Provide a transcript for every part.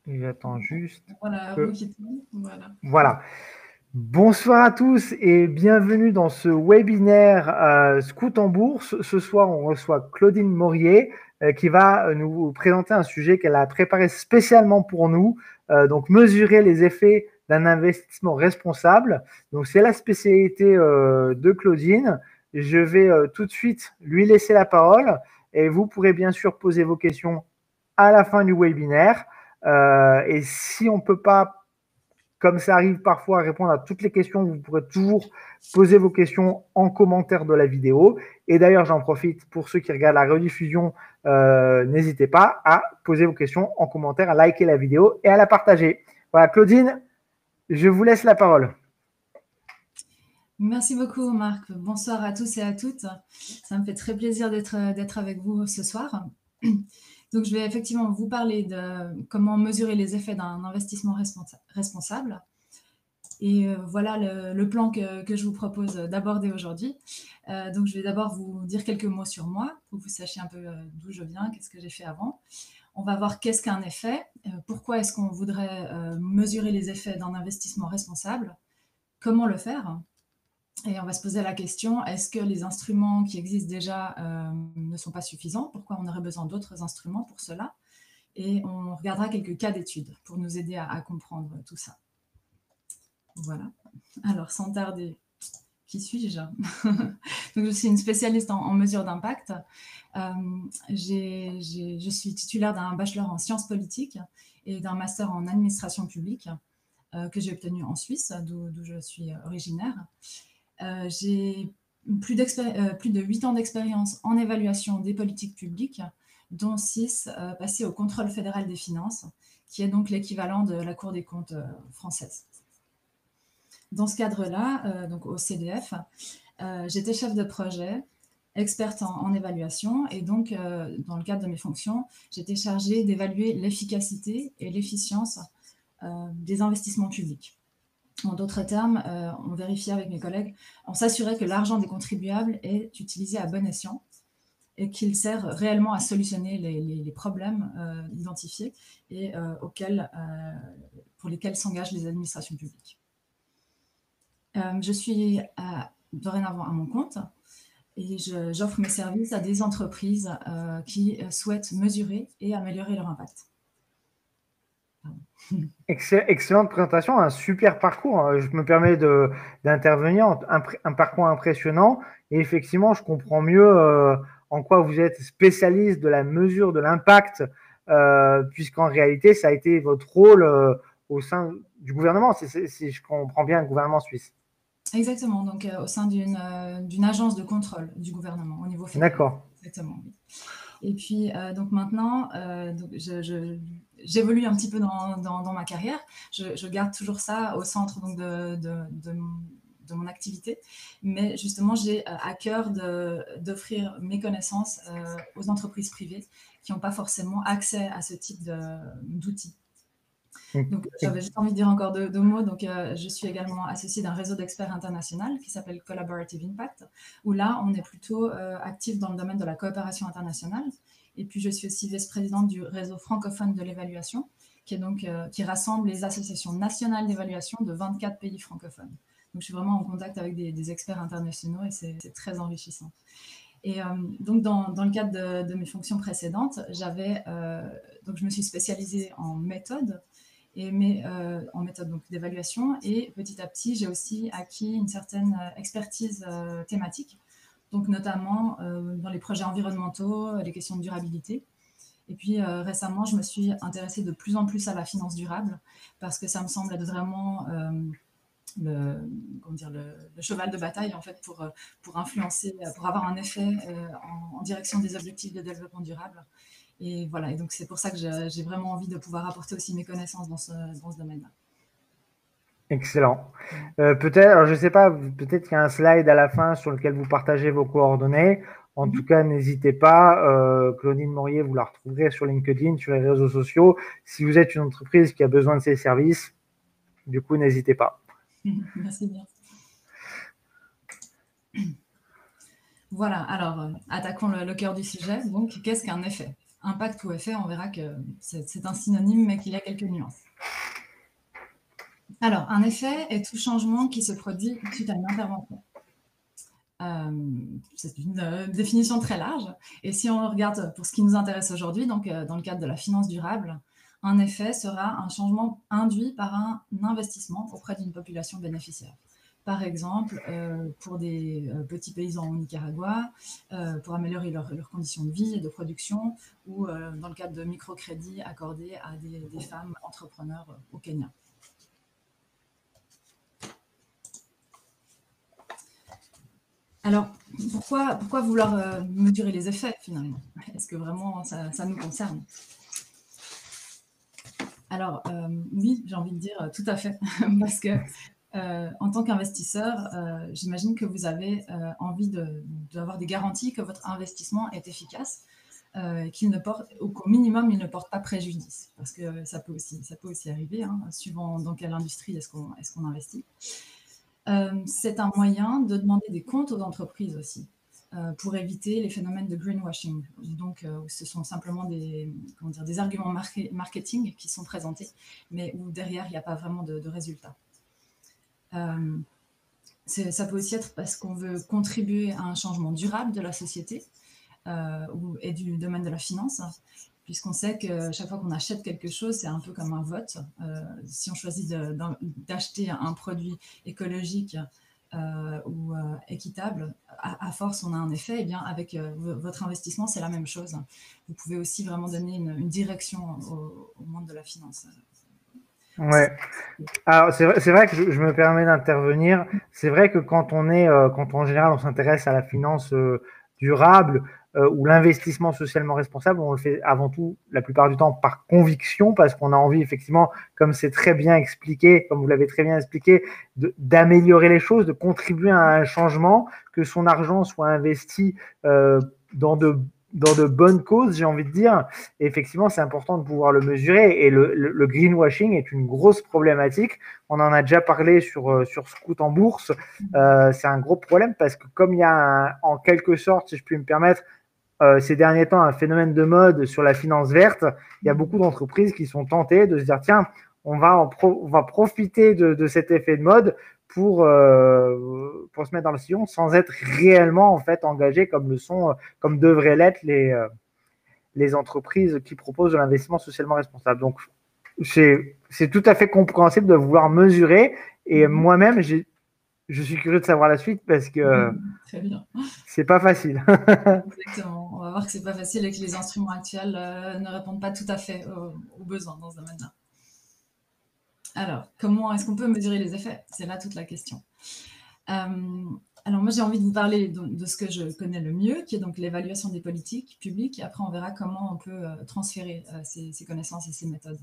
Et j'attends juste Voilà, vous que... qui tourne. Voilà. Voilà. Bonsoir à tous et bienvenue dans ce webinaire Scout en bourse. Ce soir, on reçoit Claudine Maurier qui va nous présenter un sujet qu'elle a préparé spécialement pour nous, donc mesurer les effets d'un investissement responsable. Donc, c'est la spécialité de Claudine. Je vais tout de suite lui laisser la parole et vous pourrez bien sûr poser vos questions à la fin du webinaire. Et si on ne peut pas, comme ça arrive parfois, à répondre à toutes les questions, vous pourrez toujours poser vos questions en commentaire de la vidéo. Et d'ailleurs, j'en profite pour ceux qui regardent la rediffusion, n'hésitez pas à poser vos questions en commentaire, à liker la vidéo et à la partager. Voilà, Claudine, je vous laisse la parole. Merci beaucoup, Marc. Bonsoir à tous et à toutes. Ça me fait très plaisir d'être avec vous ce soir. Donc, je vais effectivement vous parler de comment mesurer les effets d'un investissement responsable. Et voilà le plan que je vous propose d'aborder aujourd'hui. Donc, je vais d'abord vous dire quelques mots sur moi pour que vous sachiez un peu d'où je viens, qu'est-ce que j'ai fait avant. On va voir qu'est-ce qu'un effet, pourquoi est-ce qu'on voudrait mesurer les effets d'un investissement responsable, comment le faire. Et on va se poser la question, est-ce que les instruments qui existent déjà ne sont pas suffisants? Pourquoi on aurait besoin d'autres instruments pour cela? Et on regardera quelques cas d'études pour nous aider à comprendre tout ça. Voilà. Alors, sans tarder, qui suis-je? Donc, je suis une spécialiste en mesure d'impact. Je suis titulaire d'un bachelor en sciences politiques et d'un master en administration publique que j'ai obtenu en Suisse, d'où je suis originaire. J'ai plus de 8 ans d'expérience en évaluation des politiques publiques, dont 6 passés au contrôle fédéral des finances, qui est donc l'équivalent de la Cour des comptes française. Dans ce cadre-là, donc au CDF, j'étais chef de projet, experte en évaluation, et donc dans le cadre de mes fonctions, j'étais chargée d'évaluer l'efficacité et l'efficience des investissements publics. En d'autres termes, on vérifiait avec mes collègues, on s'assurait que l'argent des contribuables est utilisé à bon escient et qu'il sert réellement à solutionner les problèmes identifiés et pour lesquels s'engagent les administrations publiques. Je suis dorénavant à mon compte et j'offre mes services à des entreprises qui souhaitent mesurer et améliorer leur impact. Excellente présentation, un super parcours. Je me permets d'intervenir, un parcours impressionnant. Et effectivement, je comprends mieux en quoi vous êtes spécialiste de la mesure de l'impact, puisqu'en réalité, ça a été votre rôle au sein du gouvernement, si je comprends bien, le gouvernement suisse. Exactement, donc au sein d'une agence de contrôle du gouvernement au niveau fédéral. D'accord. Exactement, oui. Et puis, donc maintenant, j'évolue un petit peu dans ma carrière. Je garde toujours ça au centre donc, de mon activité. Mais justement, j'ai à cœur d'offrir mes connaissances aux entreprises privées qui n'ont pas forcément accès à ce type d'outils. Donc, j'avais juste envie de dire encore deux mots. Donc, je suis également associée d'un réseau d'experts international qui s'appelle Collaborative Impact, où là, on est plutôt actif dans le domaine de la coopération internationale. Et puis, je suis aussi vice-présidente du réseau francophone de l'évaluation, qui rassemble les associations nationales d'évaluation de 24 pays francophones. Donc, je suis vraiment en contact avec des experts internationaux et c'est très enrichissant. Et donc, dans le cadre de mes fonctions précédentes, donc je me suis spécialisée en méthode, en méthode d'évaluation, et petit à petit, j'ai aussi acquis une certaine expertise thématique, donc notamment dans les projets environnementaux, les questions de durabilité. Et puis récemment, je me suis intéressée de plus en plus à la finance durable, parce que ça me semble être vraiment le cheval de bataille en fait pour influencer, pour avoir un effet en direction des objectifs de développement durable. Et voilà, et donc c'est pour ça que j'ai vraiment envie de pouvoir apporter aussi mes connaissances dans ce domaine-là. Excellent. Peut-être, alors je ne sais pas, peut-être qu'il y a un slide à la fin sur lequel vous partagez vos coordonnées. En tout cas, n'hésitez pas. Claudine Maurier, vous la retrouverez sur LinkedIn, sur les réseaux sociaux. Si vous êtes une entreprise qui a besoin de ces services, du coup, n'hésitez pas. Merci bien. Voilà, alors attaquons le cœur du sujet. Donc, qu'est-ce qu'un effet? impact ou effet, on verra que c'est un synonyme, mais qu'il y a quelques nuances. Alors, un effet est tout changement qui se produit suite à une intervention. C'est une définition très large. Et si on regarde pour ce qui nous intéresse aujourd'hui, donc dans le cadre de la finance durable, un effet sera un changement induit par un investissement auprès d'une population bénéficiaire. Par exemple, pour des petits paysans au Nicaragua, pour améliorer leurs conditions de vie et de production, ou dans le cadre de microcrédits accordés à des femmes entrepreneurs au Kenya. Alors, pourquoi vouloir mesurer les effets, finalement? Est-ce que vraiment ça nous concerne? Alors, oui, j'ai envie de dire tout à fait, parce que en tant qu'investisseur, j'imagine que vous avez envie d'avoir des garanties que votre investissement est efficace, ou qu'au minimum, il ne porte pas préjudice, parce que ça peut aussi arriver, hein, suivant dans quelle industrie est-ce qu'on investit. C'est un moyen de demander des comptes aux entreprises aussi, pour éviter les phénomènes de greenwashing. Donc, ce sont simplement des arguments marketing qui sont présentés, mais où derrière, il n'y a pas vraiment de résultat. Ça peut aussi être parce qu'on veut contribuer à un changement durable de la société et du domaine de la finance, puisqu'on sait que chaque fois qu'on achète quelque chose, c'est un peu comme un vote. Si on choisit d'acheter un produit écologique ou équitable, à force, on a un effet. Et bien, avec votre investissement, c'est la même chose. Vous pouvez aussi vraiment donner une direction au monde de la finance. Ouais. Alors, c'est vrai que je me permets d'intervenir. C'est vrai que quand en général, on s'intéresse à la finance durable ou l'investissement socialement responsable, on le fait avant tout, la plupart du temps, par conviction, parce qu'on a envie, effectivement, comme c'est très bien expliqué, comme vous l'avez très bien expliqué, d'améliorer les choses, de contribuer à un changement, que son argent soit investi dans de bonnes causes, j'ai envie de dire. Et effectivement, c'est important de pouvoir le mesurer. Et le greenwashing est une grosse problématique. On en a déjà parlé sur Scout en bourse. C'est un gros problème parce que comme il y a en quelque sorte, si je puis me permettre, ces derniers temps, un phénomène de mode sur la finance verte, il y a beaucoup d'entreprises qui sont tentées de se dire, tiens, on va profiter de cet effet de mode pour se mettre dans le sillon sans être réellement en fait engagés comme devraient l'être les entreprises qui proposent de l'investissement socialement responsable. Donc, c'est tout à fait compréhensible de vouloir mesurer. Et moi-même, je suis curieux de savoir la suite parce que c'est pas facile. Exactement. On va voir que c'est pas facile et que les instruments actuels ne répondent pas tout à fait aux besoins dans ce domaine-là. Alors, comment est-ce qu'on peut mesurer les effets? C'est là toute la question. Alors moi, j'ai envie de vous parler de ce que je connais le mieux, qui est donc l'évaluation des politiques publiques. Après, on verra comment on peut transférer ces connaissances et ces méthodes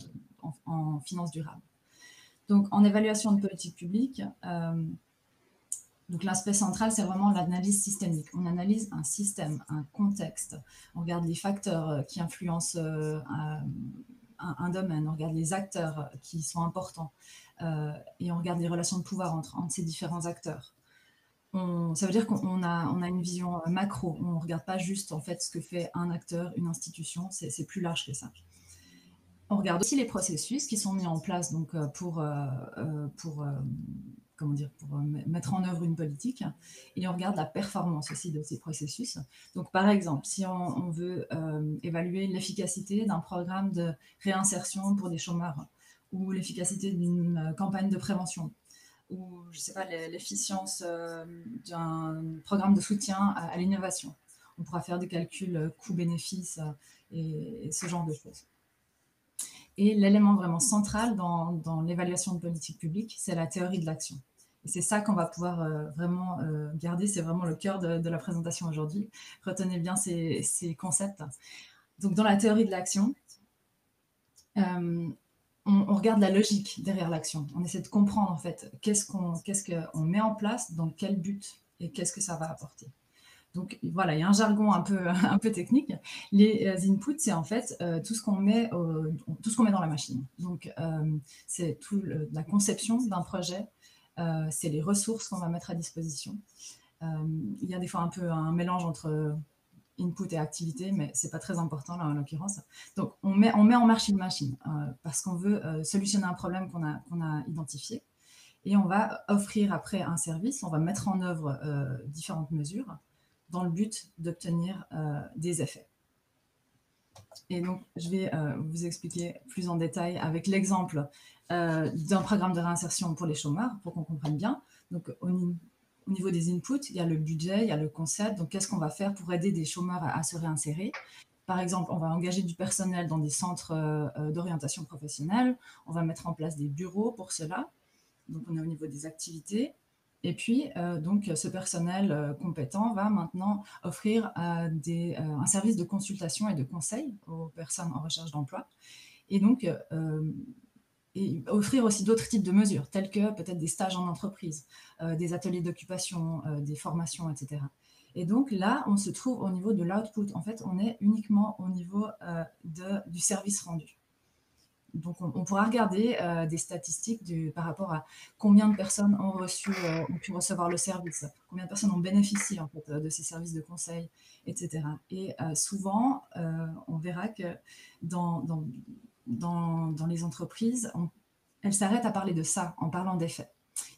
en finance durable. Donc, en évaluation de politique publique, donc l'aspect central, c'est vraiment l'analyse systémique. On analyse un système, un contexte. On regarde les facteurs qui influencent un domaine. On regarde les acteurs qui sont importants. Et on regarde les relations de pouvoir entre ces différents acteurs. Ça veut dire qu'on a une vision macro. On ne regarde pas juste en fait ce que fait un acteur, une institution. C'est plus large que ça. On regarde aussi les processus qui sont mis en place donc, pour mettre en œuvre une politique. Et on regarde la performance aussi de ces processus. Donc, par exemple, si on veut évaluer l'efficacité d'un programme de réinsertion pour des chômeurs ou l'efficacité d'une campagne de prévention ou, je ne sais pas, l'efficience d'un programme de soutien à l'innovation. On pourra faire des calculs coût-bénéfice et ce genre de choses. Et l'élément vraiment central dans l'évaluation de politique publique, c'est la théorie de l'action. Et c'est ça qu'on va pouvoir vraiment garder, c'est vraiment le cœur de la présentation aujourd'hui. Retenez bien ces concepts. Donc, dans la théorie de l'action, on regarde la logique derrière l'action. On essaie de comprendre, en fait, qu'est-ce qu'on met en place, dans quel but et qu'est-ce que ça va apporter. Donc, voilà, il y a un jargon un peu technique. Les inputs, c'est en fait tout ce qu'on met dans la machine. Donc, c'est la conception d'un projet, c'est les ressources qu'on va mettre à disposition. Il y a des fois un peu un mélange entre input et activité, mais c'est pas très important là en l'occurrence. Donc on met en marche une machine parce qu'on veut solutionner un problème qu'on a identifié, et on va offrir après un service, on va mettre en œuvre différentes mesures dans le but d'obtenir des effets. Et donc, je vais vous expliquer plus en détail avec l'exemple d'un programme de réinsertion pour les chômeurs, pour qu'on comprenne bien. Donc, au niveau des inputs, il y a le budget, il y a le concept. Donc, qu'est-ce qu'on va faire pour aider des chômeurs à se réinsérer? Par exemple, on va engager du personnel dans des centres d'orientation professionnelle. On va mettre en place des bureaux pour cela. Donc, on est au niveau des activités. Et puis, donc, ce personnel compétent va maintenant offrir un service de consultation et de conseil aux personnes en recherche d'emploi. Et donc, et offrir aussi d'autres types de mesures, telles que peut-être des stages en entreprise, des ateliers d'occupation, des formations, etc. Et donc là, on se trouve au niveau de l'output. En fait, on est uniquement au niveau du service rendu. Donc, on pourra regarder des statistiques par rapport à combien de personnes ont pu recevoir le service, combien de personnes ont bénéficié en fait, de ces services de conseil, etc. Et souvent, on verra que dans les entreprises, elles s'arrêtent à parler de ça en parlant d'effets.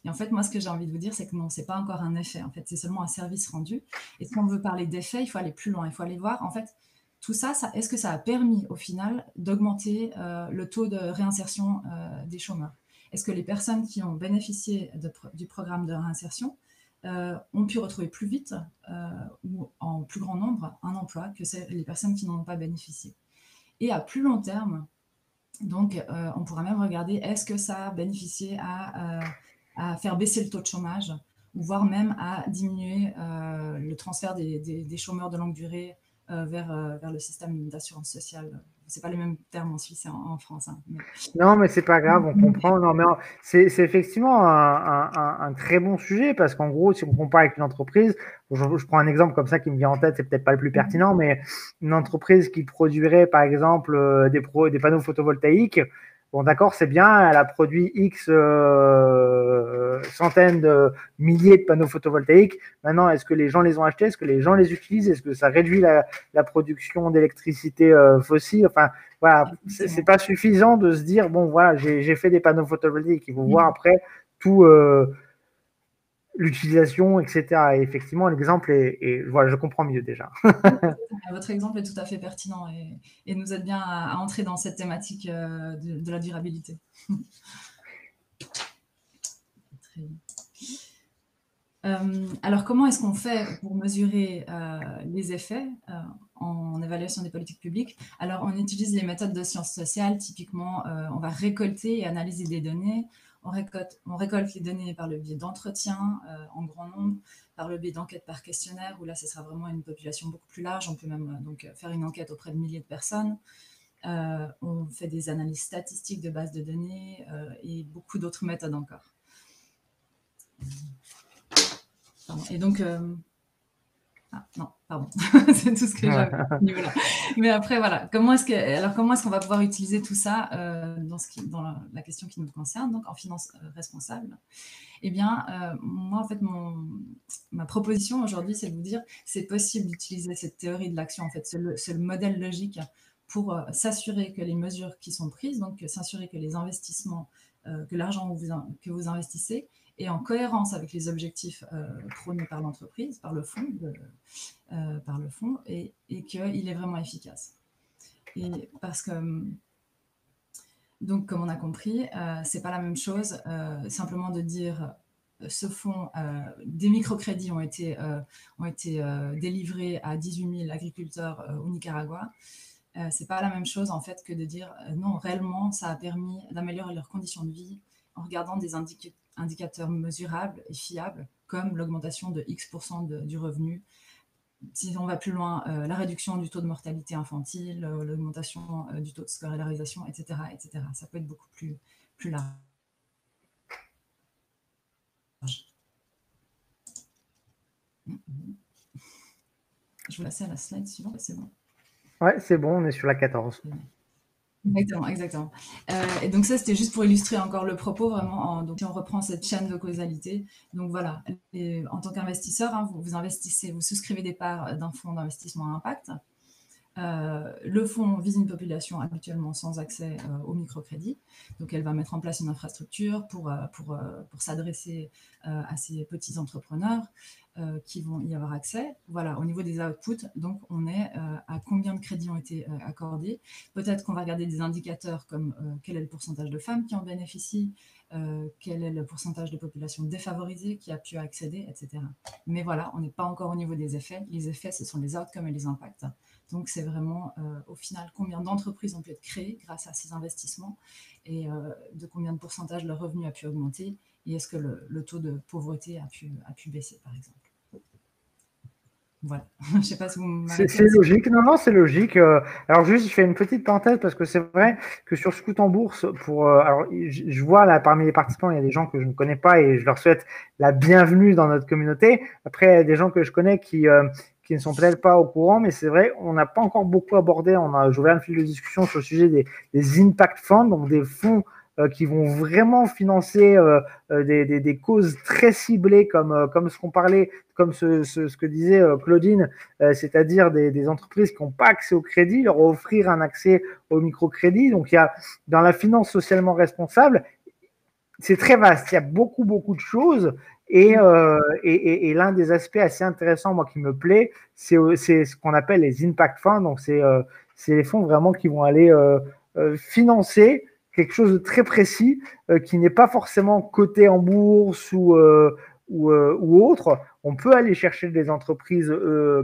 Et en fait, moi, ce que j'ai envie de vous dire, c'est que non, ce n'est pas encore un effet. En fait, c'est seulement un service rendu. Et si on veut parler d'effets, il faut aller plus loin. Il faut aller voir, en fait, tout ça, est-ce que ça a permis au final d'augmenter le taux de réinsertion des chômeurs? Est-ce que les personnes qui ont bénéficié du programme de réinsertion ont pu retrouver plus vite ou en plus grand nombre un emploi que les personnes qui n'en ont pas bénéficié? Et à plus long terme, donc on pourra même regarder, est-ce que ça a bénéficié à faire baisser le taux de chômage, ou voire même à diminuer le transfert des chômeurs de longue durée vers le système d'assurance sociale. Ce n'est pas les mêmes termes en Suisse et en France. Hein, mais... Non, mais c'est pas grave, on comprend. Non, mais c'est effectivement un très bon sujet parce qu'en gros, si on compare avec une entreprise, je prends un exemple comme ça qui me vient en tête, c'est peut-être pas le plus pertinent, mais une entreprise qui produirait par exemple des panneaux photovoltaïques. Bon, d'accord, c'est bien, elle a produit X centaines de milliers de panneaux photovoltaïques. Maintenant, est-ce que les gens les ont achetés? Est-ce que les gens les utilisent? Est-ce que ça réduit la production d'électricité fossile? Enfin, voilà, c'est pas suffisant de se dire, bon, voilà, j'ai fait des panneaux photovoltaïques. Il faut voir après tout l'utilisation, etc. Et effectivement, l'exemple voilà, je comprends mieux déjà. Votre exemple est tout à fait pertinent et nous aide bien à entrer dans cette thématique de la durabilité. Très bien. Alors, comment est-ce qu'on fait pour mesurer les effets en évaluation des politiques publiques? Alors, on utilise les méthodes de sciences sociales. Typiquement, on va récolter et analyser des données. On récolte les données par le biais d'entretiens en grand nombre, par le biais d'enquêtes par questionnaire, où là, ce sera vraiment une population beaucoup plus large. On peut même donc faire une enquête auprès de milliers de personnes. On fait des analyses statistiques de bases de données et beaucoup d'autres méthodes encore. Pardon. Et donc, non, pardon, c'est tout ce que j'avais à ce niveau-là. Mais après, voilà, comment est-ce qu'on va pouvoir utiliser tout ça dans la question qui nous concerne, donc en finance responsable? Eh bien, moi, en fait, ma proposition aujourd'hui, c'est de vous dire, c'est possible d'utiliser cette théorie de l'action, en fait, c'est le modèle logique pour s'assurer que les mesures qui sont prises, donc s'assurer que les investissements, que l'argent que vous investissez est en cohérence avec les objectifs prônés par l'entreprise, par le fonds, et qu'il est vraiment efficace. Et parce que, donc, comme on a compris, c'est pas la même chose simplement de dire ce fonds, des microcrédits ont été délivrés à 18 000 agriculteurs au Nicaragua. C'est pas la même chose en fait que de dire non, réellement, ça a permis d'améliorer leurs conditions de vie en regardant des indicateurs mesurables et fiables, comme l'augmentation de X% du revenu. Si on va plus loin, la réduction du taux de mortalité infantile, l'augmentation du taux de scolarisation, etc., etc. Ça peut être beaucoup plus large. Je vais passer à la slide suivante, c'est bon. Ouais, c'est bon, on est sur la 14. Exactement, exactement. Et donc ça, c'était juste pour illustrer encore le propos vraiment. Donc si on reprend cette chaîne de causalité, donc voilà, en tant qu'investisseur, hein, vous investissez, vous souscrivez des parts d'un fonds d'investissement à impact. Le fonds vise une population habituellement sans accès au microcrédit. Donc, elle va mettre en place une infrastructure pour s'adresser à ces petits entrepreneurs qui vont y avoir accès. Voilà, au niveau des outputs, donc on est à combien de crédits ont été accordés. Peut-être qu'on va regarder des indicateurs comme quel est le pourcentage de femmes qui en bénéficient, quel est le pourcentage de population défavorisée qui a pu accéder, etc. Mais voilà, on n'est pas encore au niveau des effets. Les effets, ce sont les outcomes et les impacts. Donc, c'est vraiment, au final, combien d'entreprises ont pu être créées grâce à ces investissements et de combien de pourcentage leur revenu a pu augmenter et est-ce que le taux de pauvreté a pu baisser, par exemple. Voilà. Je ne sais pas si vous m'arrêtez. C'est logique. Non, non, c'est logique. Alors juste, je fais une petite parenthèse parce que c'est vrai que sur Scout en bourse, alors je vois là parmi les participants, il y a des gens que je ne connais pas et je leur souhaite la bienvenue dans notre communauté. Après, il y a des gens que je connais qui ne sont peut-être pas au courant, mais c'est vrai, on n'a pas encore beaucoup abordé. J'ai ouvert un fil de discussion sur le sujet des impact funds, donc des fonds qui vont vraiment financer des causes très ciblées comme ce qu'on parlait, comme ce que disait Claudine, c'est-à-dire des entreprises qui n'ont pas accès au crédit, leur offrir un accès au microcrédit. Donc, il y a dans la finance socialement responsable, c'est très vaste, il y a beaucoup, beaucoup de choses. Et l'un des aspects assez intéressants, moi, qui me plaît, c'est ce qu'on appelle les impact funds. Donc, c'est les fonds vraiment qui vont aller financer quelque chose de très précis qui n'est pas forcément coté en bourse ou autre. On peut aller chercher des entreprises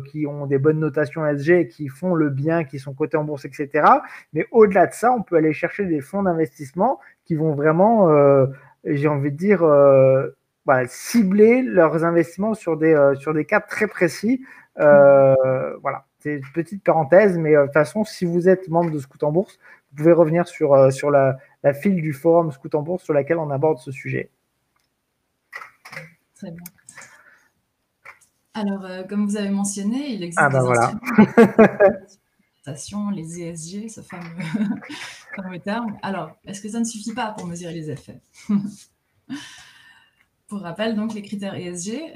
qui ont des bonnes notations ESG, qui font le bien, qui sont cotées en bourse, etc. Mais au-delà de ça, on peut aller chercher des fonds d'investissement qui vont vraiment, j'ai envie de dire, voilà, cibler leurs investissements sur des cas très précis. Voilà, c'est une petite parenthèse, mais de toute façon, si vous êtes membre de Scout en Bourse, vous pouvez revenir sur la file du forum Scout en Bourse sur laquelle on aborde ce sujet. Très bien. Alors, comme vous avez mentionné, il existe des voilà. instruments, les ESG, ce fameux terme. Alors, est-ce que ça ne suffit pas pour mesurer les effets? Pour rappel, donc, les critères ESG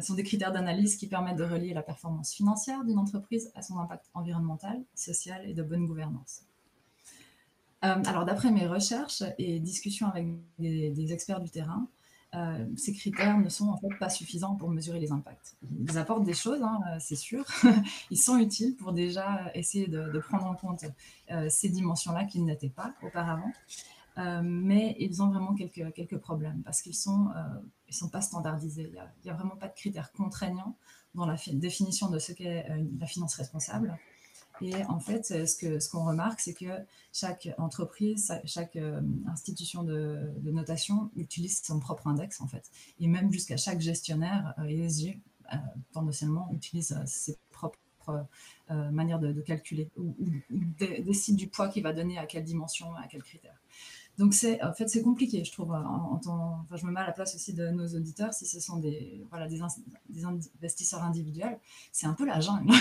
sont des critères d'analyse qui permettent de relier la performance financière d'une entreprise à son impact environnemental, social et de bonne gouvernance. Alors, d'après mes recherches et discussions avec des experts du terrain, ces critères ne sont en fait pas suffisants pour mesurer les impacts. Ils apportent des choses, hein, c'est sûr. Ils sont utiles pour déjà essayer de prendre en compte ces dimensions-là qui n'étaient pas auparavant. Mais ils ont vraiment quelques problèmes parce qu'ils sont pas standardisés. Il n'y a vraiment pas de critères contraignants dans la définition de ce qu'est la finance responsable. Et en fait, ce qu'on remarque, c'est que chaque entreprise, chaque institution de notation utilise son propre index, en fait. Et même jusqu'à chaque gestionnaire ESG, potentiellement, utilise ses propres manières de calculer ou décide du poids qu'il va donner à quelle dimension, à quel critère. Donc, en fait, c'est compliqué, je trouve. Je me mets à la place aussi de nos auditeurs, si ce sont des investisseurs individuels. C'est un peu la jungle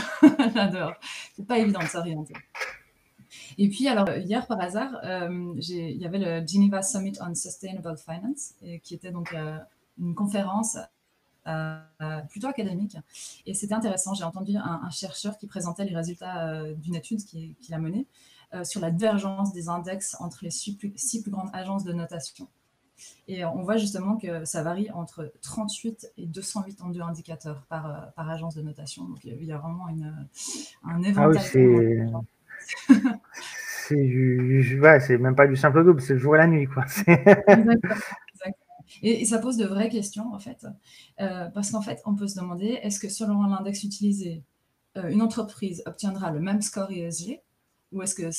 là-dehors. C'est pas évident de s'orienter. Et puis, alors, hier, par hasard, il y avait le Geneva Summit on Sustainable Finance, qui était donc une conférence plutôt académique. Et c'était intéressant. J'ai entendu un chercheur qui présentait les résultats d'une étude qu'il a menée sur la divergence des index entre les 6 plus grandes agences de notation. Et on voit justement que ça varie entre 38 et 282 indicateurs par agence de notation. Donc, il y a vraiment un éventail. C'est même pas du simple double, c'est le jour et la nuit, quoi. Exactement. Et ça pose de vraies questions, en fait. Parce qu'en fait, on peut se demander, est-ce que selon l'index utilisé, une entreprise obtiendra le même score ESG ou est-ce que,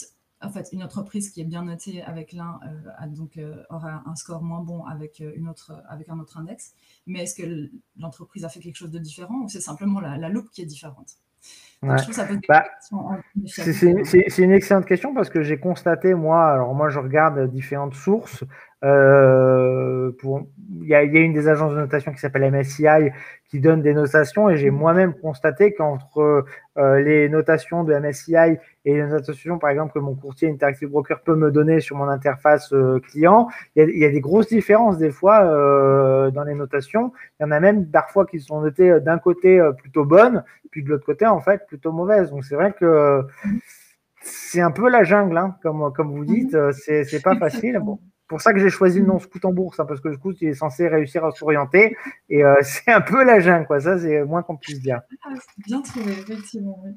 en fait, une entreprise qui est bien notée avec l'un aura un score moins bon avec un autre index? Mais est-ce que l'entreprise a fait quelque chose de différent ou c'est simplement la loupe qui est différente? Donc, je trouve ça pose des questions. C'est une excellente question parce que j'ai constaté, moi, je regarde différentes sources Il y a une des agences de notation qui s'appelle MSCI qui donne des notations et j'ai moi-même constaté qu'entre les notations de MSCI et les notations, par exemple, que mon courtier Interactive Broker peut me donner sur mon interface client, il y a des grosses différences des fois dans les notations. Il y en a même parfois qui sont notées d'un côté plutôt bonnes, puis de l'autre côté, en fait, plutôt mauvaises. Donc c'est vrai que c'est un peu la jungle, hein, comme vous dites. C'est pas facile. Bon, pour ça que j'ai choisi le nom Scout en bourse, hein, parce que le scout il est censé réussir à s'orienter. Et c'est un peu la jungle, quoi. Ça, c'est moins qu'on puisse dire. Ah, c'est bien trouvé, effectivement, oui.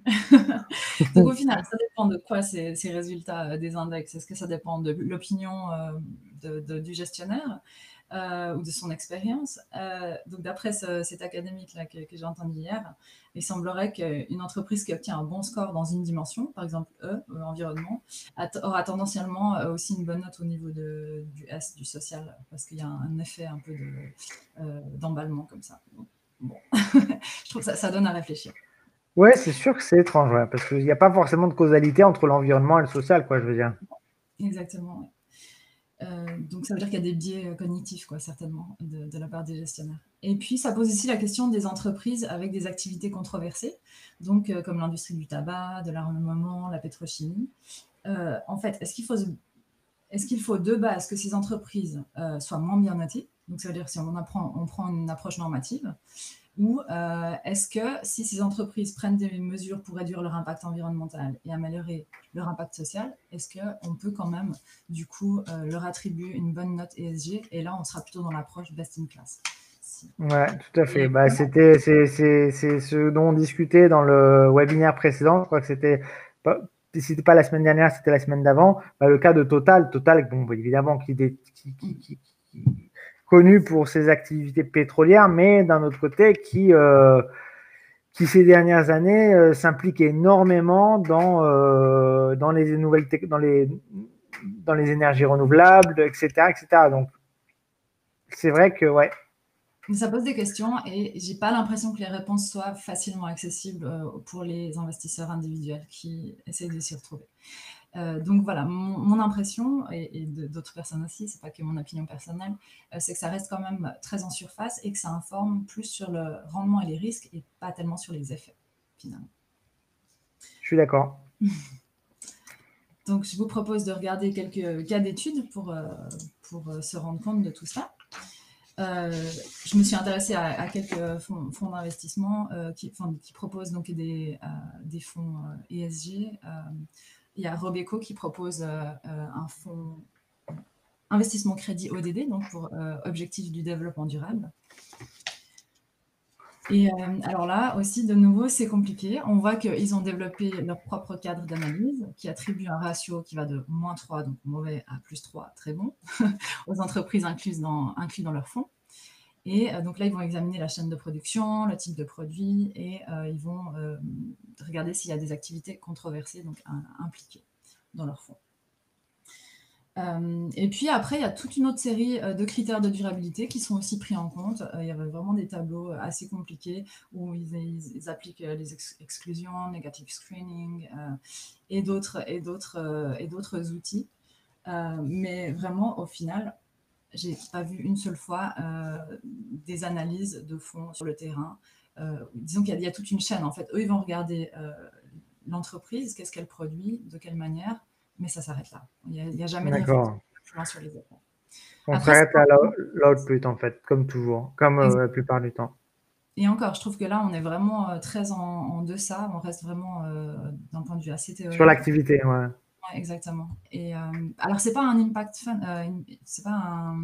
Donc au final, ça dépend de quoi ces résultats des index. Est-ce que ça dépend de l'opinion du gestionnaire ou de son expérience? Donc d'après cet académique-là que j'ai entendu hier, il semblerait qu'une entreprise qui obtient un bon score dans une dimension, par exemple environnement, aura tendanciellement aussi une bonne note au niveau du S, du social, parce qu'il y a un effet un peu d'emballement comme ça. Bon, je trouve que ça donne à réfléchir. Ouais, c'est sûr que c'est étrange, ouais, parce qu'il n'y a pas forcément de causalité entre l'environnement et le social, quoi, je veux dire. Exactement, ouais. Donc ça veut dire qu'il y a des biais cognitifs, quoi, certainement, de la part des gestionnaires. Et puis, ça pose aussi la question des entreprises avec des activités controversées, donc comme l'industrie du tabac, de l'armement, la pétrochimie. En fait, est-ce qu'il faut de base que ces entreprises soient moins bien notées? Donc ça veut dire si on prend une approche normative, ou est-ce que si ces entreprises prennent des mesures pour réduire leur impact environnemental et améliorer leur impact social, est-ce qu'on peut quand même, du coup, leur attribuer une bonne note ESG? Et là, on sera plutôt dans l'approche best in class. Ouais, tout à fait. Et Bah, c'est ce dont on discutait dans le webinaire précédent. Je crois que si c'était pas la semaine dernière, c'était la semaine d'avant. Bah, le cas de Total, bon, bah, évidemment, qui connu pour ses activités pétrolières, mais d'un autre côté, qui ces dernières années s'implique énormément dans les nouvelles dans les énergies renouvelables, etc., etc. Donc, c'est vrai que, ouais. Ça pose des questions et j'ai pas l'impression que les réponses soient facilement accessibles pour les investisseurs individuels qui essaient de s'y retrouver. Donc voilà, mon impression, et d'autres personnes aussi, c'est pas que mon opinion personnelle, c'est que ça reste quand même très en surface et que ça informe plus sur le rendement et les risques et pas tellement sur les effets, finalement. Je suis d'accord. Donc je vous propose de regarder quelques cas d'études pour se rendre compte de tout ça. Je me suis intéressée à quelques fonds d'investissement qui proposent donc des fonds ESG. Il y a Robeco qui propose un fonds investissement crédit ODD, donc pour objectif du développement durable. Et alors là aussi, de nouveau, c'est compliqué. On voit qu'ils ont développé leur propre cadre d'analyse qui attribue un ratio qui va de -3, donc mauvais, à +3, très bon, aux entreprises incluses dans leur fonds. Et donc là, ils vont examiner la chaîne de production, le type de produit, et ils vont regarder s'il y a des activités controversées, donc impliquées dans leur fonds. Et puis après, il y a toute une autre série de critères de durabilité qui sont aussi pris en compte. Il y avait vraiment des tableaux assez compliqués où ils appliquent les exclusions, negative screening et d'autres outils. Mais vraiment, au final, j'ai pas vu une seule fois des analyses de fonds sur le terrain. Disons qu'il y a toute une chaîne. En fait, eux, ils vont regarder l'entreprise, qu'est-ce qu'elle produit, de quelle manière, mais ça s'arrête là. Il n'y a jamais de D'accord. réflexion sur les effets. On Après, s'arrête à l'output, en fait, comme toujours, comme la plupart du temps. et encore, je trouve que là, on est vraiment très en deçà. On reste vraiment d'un point de vue assez Sur théorique. l'activité, ouais. Ouais, exactement. Et alors, c'est pas un impact fund, c'est pas un,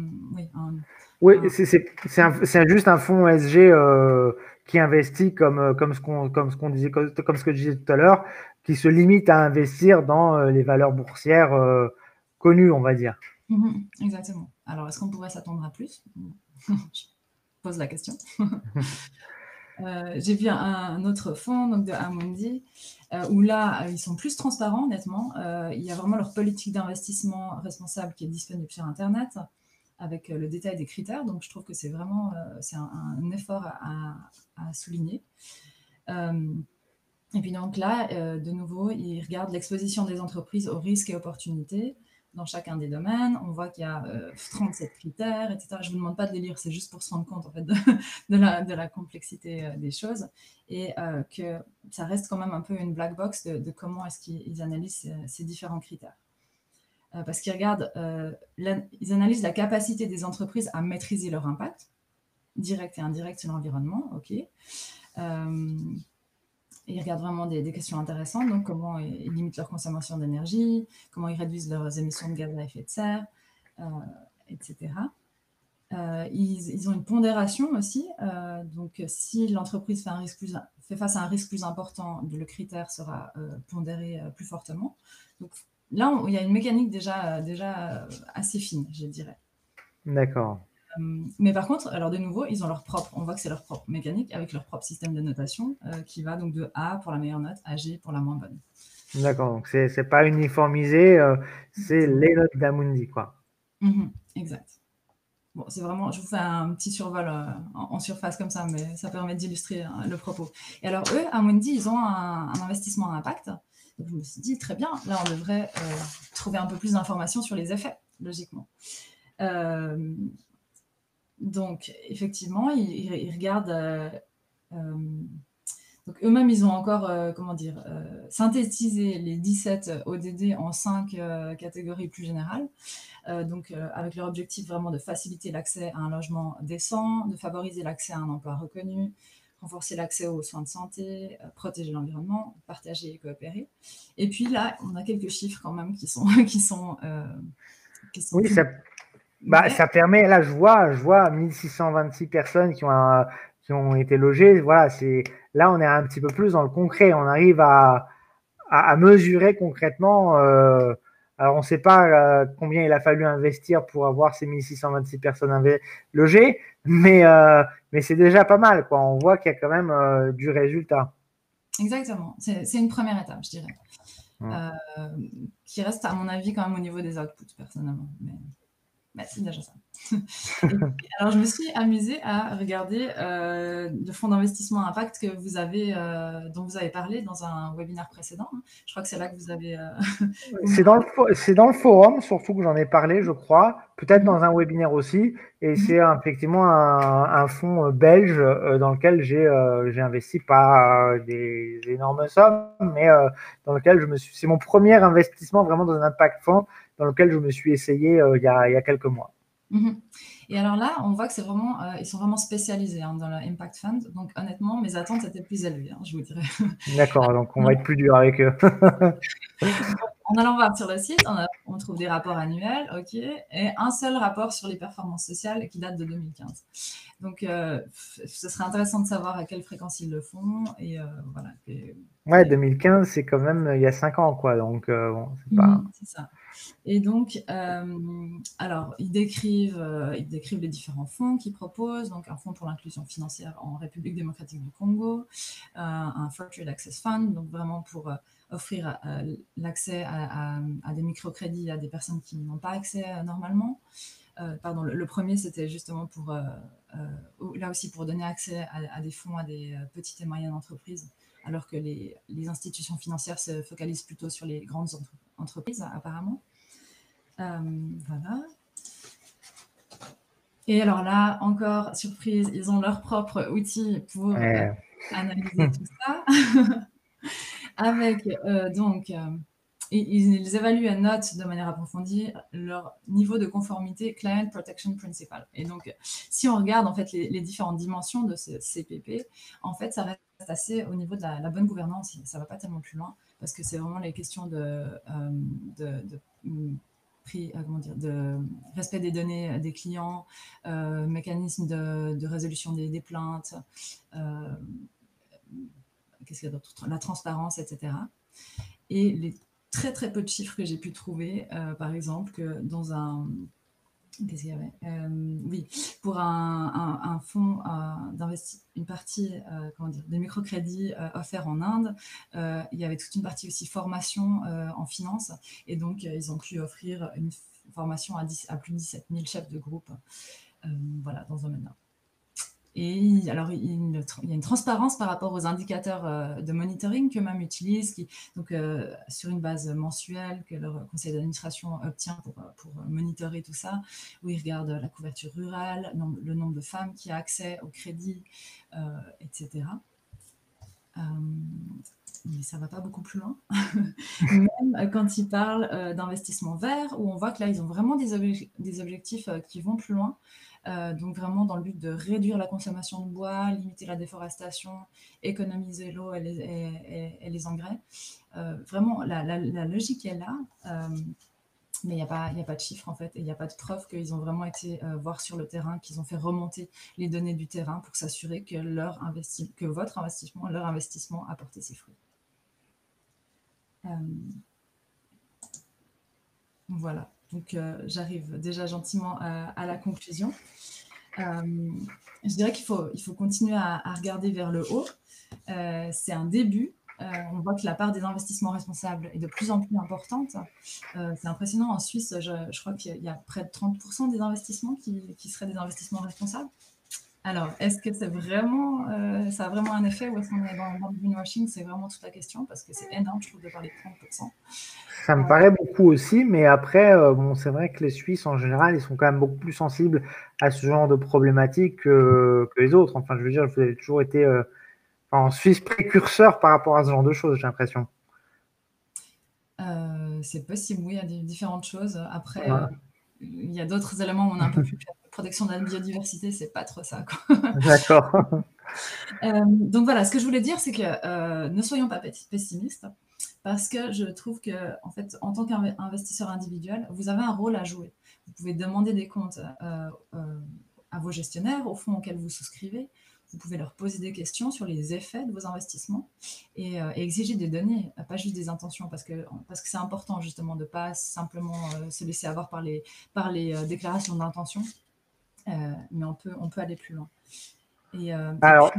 oui, Oui, juste un fonds ESG qui investit comme ce qu'on disait, comme ce que je disais tout à l'heure, qui se limite à investir dans les valeurs boursières connues, on va dire. Exactement. Alors, est-ce qu'on pourrait s'attendre à plus? Je pose la question. J'ai vu un autre fonds, donc de Amundi, où là, ils sont plus transparents, honnêtement. Il y a vraiment leur politique d'investissement responsable qui est disponible sur Internet, avec le détail des critères. Donc, je trouve que c'est vraiment c'est un effort à souligner. Et puis donc là, de nouveau, ils regardent l'exposition des entreprises aux risques et opportunités. dans chacun des domaines. On voit qu'il y a 37 critères, etc. Je ne vous demande pas de les lire, c'est juste pour se rendre compte en fait, de la complexité des choses, et que ça reste quand même un peu une black box de comment est-ce qu'ils analysent ces différents critères. Parce qu'ils regardent, ils analysent la capacité des entreprises à maîtriser leur impact, direct et indirect sur l'environnement, ok. Ils regardent vraiment des questions intéressantes, donc comment ils limitent leur consommation d'énergie, comment ils réduisent leurs émissions de gaz à effet de serre, etc. Ils ont une pondération aussi, donc si l'entreprise fait face à un risque plus important, le critère sera pondéré plus fortement. Donc là, il y a une mécanique déjà assez fine, je dirais. D'accord. Mais par contre, alors de nouveau, ils ont on voit que c'est leur propre mécanique avec leur propre système de notation qui va donc de A pour la meilleure note à G pour la moins bonne. D'accord, donc c'est pas uniformisé, c'est les notes d'Amundi, quoi. Exact. Bon, c'est vraiment, je vous fais un petit survol en surface comme ça, mais ça permet d'illustrer le propos. Et alors eux, Amundi, ils ont un investissement à impact. Donc je me suis dit, très bien, là on devrait trouver un peu plus d'informations sur les effets, logiquement. Donc effectivement, ils regardent... donc eux-mêmes, ils ont encore, synthétisé les 17 ODD en 5 catégories plus générales. Donc avec leur objectif vraiment de faciliter l'accès à un logement décent, de favoriser l'accès à un emploi reconnu, renforcer l'accès aux soins de santé, protéger l'environnement, partager et coopérer. Et puis là, on a quelques chiffres quand même qui sont Oui, mais... ça permet, là je vois 1626 personnes qui ont été logées. Voilà, là on est un petit peu plus dans le concret. On arrive à mesurer concrètement. Alors on ne sait pas combien il a fallu investir pour avoir ces 1626 personnes logées, mais c'est déjà pas mal, quoi. On voit qu'il y a quand même du résultat. Exactement, c'est une première étape, je dirais, qui reste à mon avis quand même au niveau des outputs personnellement, mais c'est déjà ça. Alors je me suis amusée à regarder le fonds d'investissement impact que dont vous avez parlé dans un webinaire précédent. Je crois que c'est là que vous avez... C'est dans le forum, surtout que j'en ai parlé, je crois, peut-être dans un webinaire aussi. Et c'est effectivement un fonds belge dans lequel j'ai investi pas des énormes sommes, mais dans lequel c'est mon premier investissement vraiment dans un impact fund dans lequel je me suis essayé il y a quelques mois. Et alors là, on voit que ils sont vraiment spécialisés dans l'Impact Fund. Donc honnêtement, mes attentes étaient plus élevées, je vous dirais. D'accord, donc on va être plus dur avec eux. En allant voir sur le site, on trouve des rapports annuels, ok, et un seul rapport sur les performances sociales qui date de 2015. Donc, ce serait intéressant de savoir à quelle fréquence ils le font. Et voilà. Ouais, 2015, c'est quand même il y a 5 ans, quoi. Donc, bon, c'est pas. C'est ça. Et donc, alors, ils décrivent les différents fonds qu'ils proposent. Donc, un fonds pour l'inclusion financière en République démocratique du Congo, un Fair Trade Access Fund, donc vraiment pour offrir l'accès à des microcrédits à des personnes qui n'ont pas accès normalement. Pardon, le premier, c'était justement là aussi pour donner accès à des fonds à des petites et moyennes entreprises, alors que les institutions financières se focalisent plutôt sur les grandes entreprises, apparemment. Voilà. Et alors là, encore, surprise, ils ont leur propre outil pour analyser tout ça. Avec, donc, ils évaluent et notent de manière approfondie leur niveau de conformité Client Protection Principle. Et donc, si on regarde en fait les différentes dimensions de ce CPP, en fait, ça reste assez au niveau de la bonne gouvernance. Ça ne va pas tellement plus loin parce que c'est vraiment les questions de respect des données des clients, mécanisme de résolution des plaintes, qu'est-ce qu'il y a d'autre, la transparence, etc. Et les très très peu de chiffres que j'ai pu trouver, par exemple, que dans un... Qu'est-ce qu'il y avait oui, pour un fonds une partie des microcrédits offerts en Inde, il y avait toute une partie aussi formation en finance, et donc ils ont pu offrir une formation à plus de 17 000 chefs de groupe, voilà, dans ce domaine-là. Et alors, il y a une transparence par rapport aux indicateurs de monitoring qu'eux-mêmes utilisent, donc sur une base mensuelle que leur conseil d'administration obtient pour monitorer tout ça, où ils regardent la couverture rurale, le nombre de femmes qui a accès au crédit, etc. Mais ça ne va pas beaucoup plus loin. Même quand ils parlent d'investissement vert, où on voit que là, ils ont vraiment des objectifs qui vont plus loin. Donc vraiment dans le but de réduire la consommation de bois, limiter la déforestation, économiser l'eau et les engrais. Vraiment, la logique est là, mais il n'y a pas de chiffres en fait, et il n'y a pas de preuve qu'ils ont vraiment été voir sur le terrain, qu'ils ont fait remonter les données du terrain pour s'assurer que votre investissement, leur investissement a porté ses fruits. Voilà. Donc, j'arrive déjà gentiment à la conclusion. Je dirais qu'il faut continuer à regarder vers le haut. C'est un début. On voit que la part des investissements responsables est de plus en plus importante. C'est impressionnant. En Suisse, je crois qu'il y a près de 30% des investissements qui seraient des investissements responsables. Alors, est-ce que ça a vraiment un effet, ou est-ce qu'on est dans le greenwashing? C'est vraiment toute la question, parce que c'est énorme, je trouve, de parler de 30%. Ça me paraît beaucoup aussi, mais après, bon, c'est vrai que les Suisses, en général, ils sont quand même beaucoup plus sensibles à ce genre de problématiques que les autres. Enfin, je veux dire, vous avez toujours été, en Suisse, précurseur par rapport à ce genre de choses, j'ai l'impression. C'est possible, oui, il y a différentes choses. Après, Ouais. il y a d'autres éléments où on a un peu plus clair. Protection de la biodiversité, c'est pas trop ça, quoi. D'accord. Donc voilà, ce que je voulais dire, c'est que ne soyons pas pessimistes, parce que je trouve que, en fait, en tant qu'investisseur individuel, vous avez un rôle à jouer. Vous pouvez demander des comptes à vos gestionnaires, au fonds auquel vous souscrivez. Vous pouvez leur poser des questions sur les effets de vos investissements et exiger des données, pas juste des intentions, parce que c'est important justement de ne pas simplement se laisser avoir par les déclarations d'intention, mais on peut aller plus loin. Alors,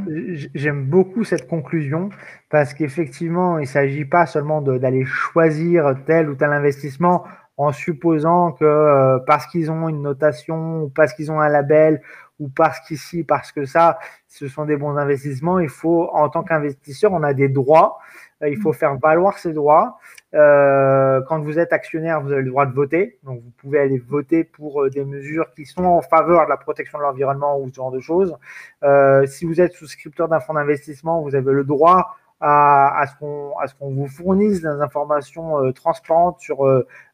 j'aime beaucoup cette conclusion parce qu'effectivement, il ne s'agit pas seulement d'aller choisir tel ou tel investissement en supposant que parce qu'ils ont une notation ou parce qu'ils ont un label ou parce qu'ici, parce que ça, ce sont des bons investissements. Il faut, en tant qu'investisseur, on a des droits. Il faut faire valoir ces droits. Quand vous êtes actionnaire, vous avez le droit de voter. Donc, vous pouvez aller voter pour des mesures qui sont en faveur de la protection de l'environnement ou ce genre de choses. Si vous êtes souscripteur d'un fonds d'investissement, vous avez le droit à ce qu'on vous fournisse des informations transparentes sur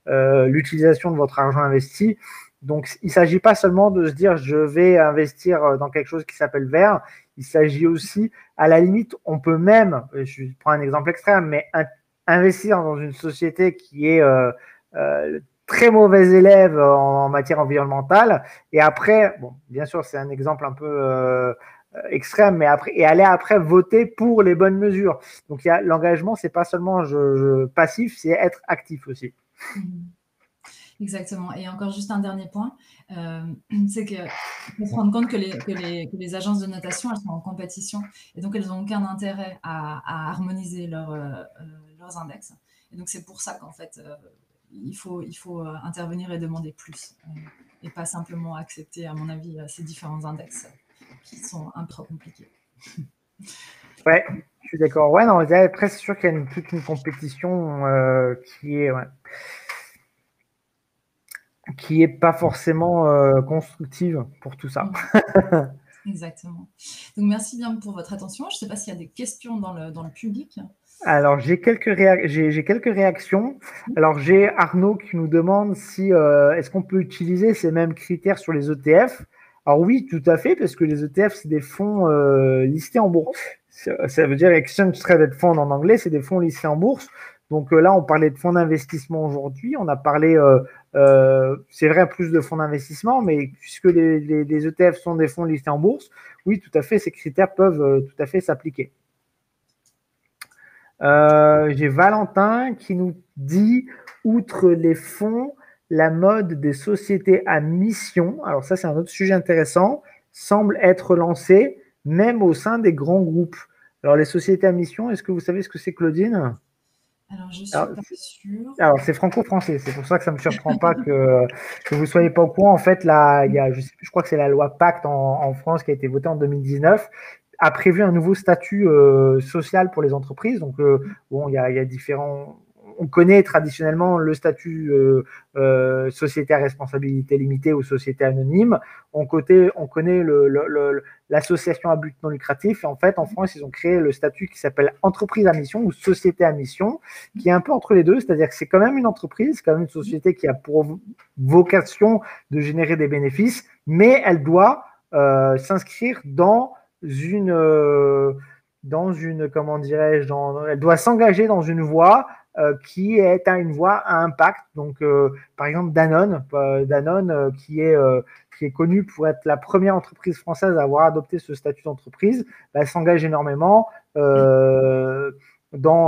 l'utilisation de votre argent investi. Donc, il ne s'agit pas seulement de se dire je vais investir dans quelque chose qui s'appelle vert. Il s'agit aussi, à la limite, on peut même, je prends un exemple extrême, mais investir dans une société qui est très mauvais élève en matière environnementale. Et après, bon, bien sûr, c'est un exemple un peu extrême, mais après, et aller après voter pour les bonnes mesures. Donc, l'engagement, c'est pas seulement passif, c'est être actif aussi. Exactement. Et encore juste un dernier point, c'est qu'il faut se rendre compte que les agences de notation, elles sont en compétition, et donc elles n'ont aucun intérêt à harmoniser leurs index. Et donc c'est pour ça qu'en fait, il faut intervenir et demander plus, et pas simplement accepter, à mon avis, ces différents index qui sont un peu trop compliqués. Ouais, je suis d'accord. Ouais, non, après, c'est sûr qu'il y a toute une compétition qui est pas forcément constructive pour tout ça. Exactement. Donc, merci bien pour votre attention. Je ne sais pas s'il y a des questions dans le public. Alors, j'ai quelques réactions. Alors, j'ai Arnaud qui nous demande si est-ce qu'on peut utiliser ces mêmes critères sur les ETF. Alors oui, tout à fait, parce que les ETF, c'est des fonds listés en bourse. Ça veut dire Exchange Traded Fund en anglais, c'est des fonds listés en bourse. Donc là, on parlait de fonds d'investissement aujourd'hui. On a parlé, c'est vrai, plus de fonds d'investissement, mais puisque les ETF sont des fonds listés en bourse, oui, tout à fait, ces critères peuvent tout à fait s'appliquer. J'ai Valentin qui nous dit, outre les fonds, la mode des sociétés à mission, alors ça c'est un autre sujet intéressant, semble être lancée même au sein des grands groupes. Alors les sociétés à mission, est-ce que vous savez ce que c'est, Claudine? Alors, je suis Alors, pas sûre. alors, c'est franco-français, c'est pour ça que ça ne me surprend pas que vous ne soyez pas au courant. En fait, là, il y a, je crois que c'est la loi Pacte en France qui a été votée en 2019, a prévu un nouveau statut social pour les entreprises. Donc, bon, il y a différents. On connaît traditionnellement le statut société à responsabilité limitée ou société anonyme. On connaît l'association à but non lucratif. Et en fait, en France, ils ont créé le statut qui s'appelle entreprise à mission ou société à mission, qui est un peu entre les deux. C'est-à-dire que c'est quand même une entreprise, c'est quand même une société qui a pour vocation de générer des bénéfices, mais elle doit s'inscrire dans une, comment dirais-je, elle doit s'engager dans une voie qui est une voie à impact. Donc, par exemple, Danone, qui est connue pour être la première entreprise française à avoir adopté ce statut d'entreprise, bah, s'engage énormément dans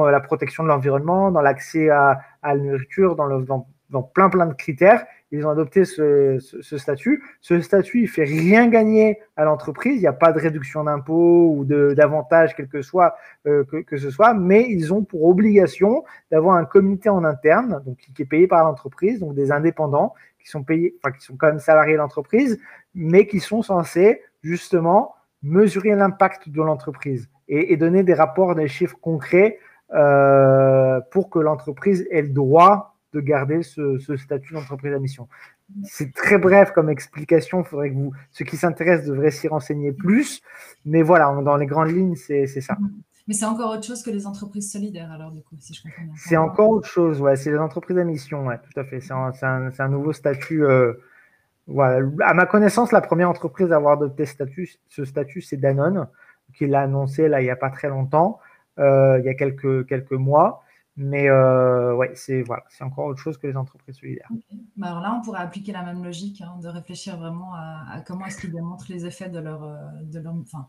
la protection de l'environnement, dans l'accès à la nourriture, dans plein de critères. Ils ont adopté ce statut. Ce statut, il ne fait rien gagner à l'entreprise. Il n'y a pas de réduction d'impôts ou d'avantages, quel que soit que ce soit, mais ils ont pour obligation d'avoir un comité en interne, donc qui est payé par l'entreprise, donc des indépendants qui sont payés, enfin qui sont quand même salariés de l'entreprise, mais qui sont censés justement mesurer l'impact de l'entreprise et donner des rapports, des chiffres concrets pour que l'entreprise ait le droit de garder ce statut d'entreprise à mission. C'est très bref comme explication. Il faudrait que ceux qui s'intéressent devraient s'y renseigner plus. Mais voilà, dans les grandes lignes, c'est ça. Mais c'est encore autre chose que les entreprises solidaires, alors, du coup, si je comprends bien. C'est encore autre chose, ouais. C'est les entreprises à mission, ouais, tout à fait. C'est un nouveau statut. Voilà. À ma connaissance, la première entreprise à avoir adopté ce statut, c'est Danone, qui l'a annoncé là, il n'y a pas très longtemps, il y a quelques mois. Mais ouais, c'est encore autre chose que les entreprises solidaires. Okay. Bah alors là, on pourrait appliquer la même logique, hein, de réfléchir vraiment à comment est-ce qu'ils démontrent les effets de leur enfin,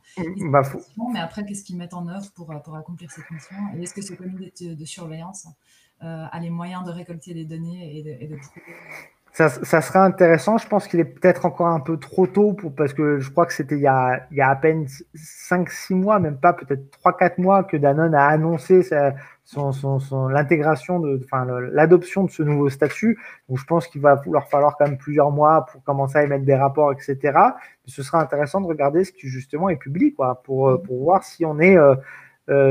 mais après, qu'est-ce qu'ils mettent en œuvre pour accomplir cette mission? Et est-ce que ce comité de surveillance a les moyens de récolter les données et de trouver... Ça sera intéressant. Je pense qu'il est peut-être encore un peu trop tôt parce que je crois que c'était il y a à peine 5-6 mois, même pas, peut-être 3-4 mois que Danone a annoncé l'intégration l'adoption de ce nouveau statut. Donc je pense qu'il va leur falloir quand même plusieurs mois pour commencer à émettre des rapports, etc. Mais ce sera intéressant de regarder ce qui justement est public, quoi, pour voir si on est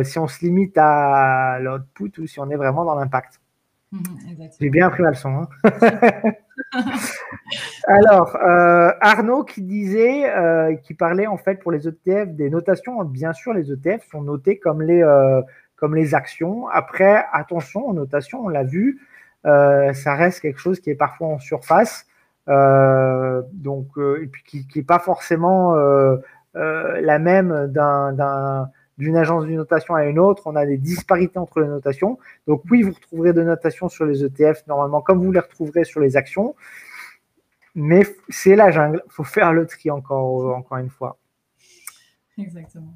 si on se limite à l'output ou si on est vraiment dans l'impact. J'ai bien appris ma leçon. Alors, Arnaud qui disait, qui parlait en fait pour les ETF des notations. Bien sûr, les ETF sont notés comme les actions. Après, attention, en notation, on l'a vu, ça reste quelque chose qui est parfois en surface, et puis qui n'est pas forcément la même d'une agence de notation à une autre. On a des disparités entre les notations. Donc oui, vous retrouverez des notations sur les ETF normalement comme vous les retrouverez sur les actions. Mais c'est la jungle. Il faut faire le tri encore une fois. Exactement.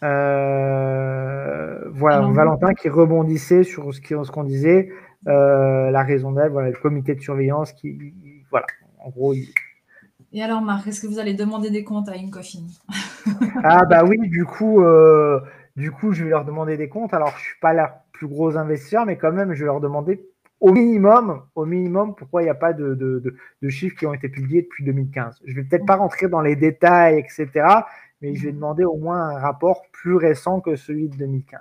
Voilà, alors, Valentin qui rebondissait sur ce qu'on disait, la raison d'être, voilà, le comité de surveillance voilà, en gros. Et alors, Marc, est-ce que vous allez demander des comptes à Inkofin? Ah bah oui, du coup, je vais leur demander des comptes. Alors, je suis pas leur plus gros investisseur, mais quand même, je vais leur demander au minimum, pourquoi il n'y a pas de chiffres qui ont été publiés depuis 2015. Je vais peut-être pas rentrer dans les détails, etc., mais je vais demander au moins un rapport plus récent que celui de 2015.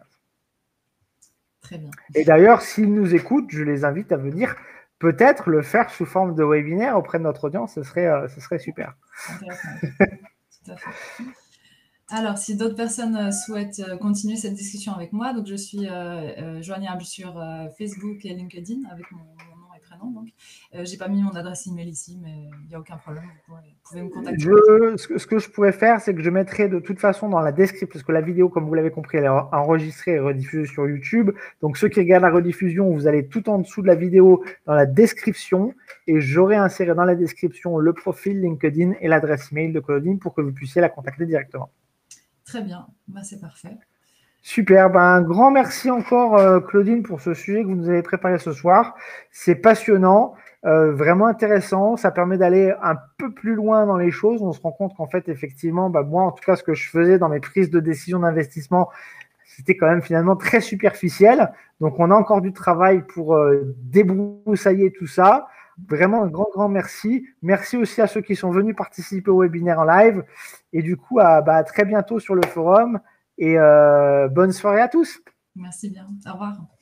Très bien. Et d'ailleurs, s'ils nous écoutent, je les invite à venir peut-être le faire sous forme de webinaire auprès de notre audience. Ce serait super. Intéressant. Tout à fait. Alors, si d'autres personnes souhaitent continuer cette discussion avec moi, donc je suis joignable sur Facebook et LinkedIn avec mon nom et prénom. Donc, j'ai pas mis mon adresse email ici, mais il n'y a aucun problème. Vous pouvez me contacter. Ce que je pourrais faire, c'est que je mettrai de toute façon dans la description, parce que la vidéo, comme vous l'avez compris, elle est enregistrée et rediffusée sur YouTube. Donc, ceux qui regardent la rediffusion, vous allez tout en dessous de la vidéo dans la description, et j'aurai inséré dans la description le profil LinkedIn et l'adresse email de Claudine pour que vous puissiez la contacter directement. Très bien, bah, c'est parfait. Super, un grand merci encore Claudine pour ce sujet que vous nous avez préparé ce soir. C'est passionnant, vraiment intéressant, ça permet d'aller un peu plus loin dans les choses. On se rend compte qu'en fait, effectivement, moi en tout cas, ce que je faisais dans mes prises de décision d'investissement, c'était quand même finalement très superficiel. Donc, on a encore du travail pour débroussailler tout ça. Vraiment un grand, grand merci. Merci aussi à ceux qui sont venus participer au webinaire en live. Et du coup, à très bientôt sur le forum. Et bonne soirée à tous. Merci bien. Au revoir.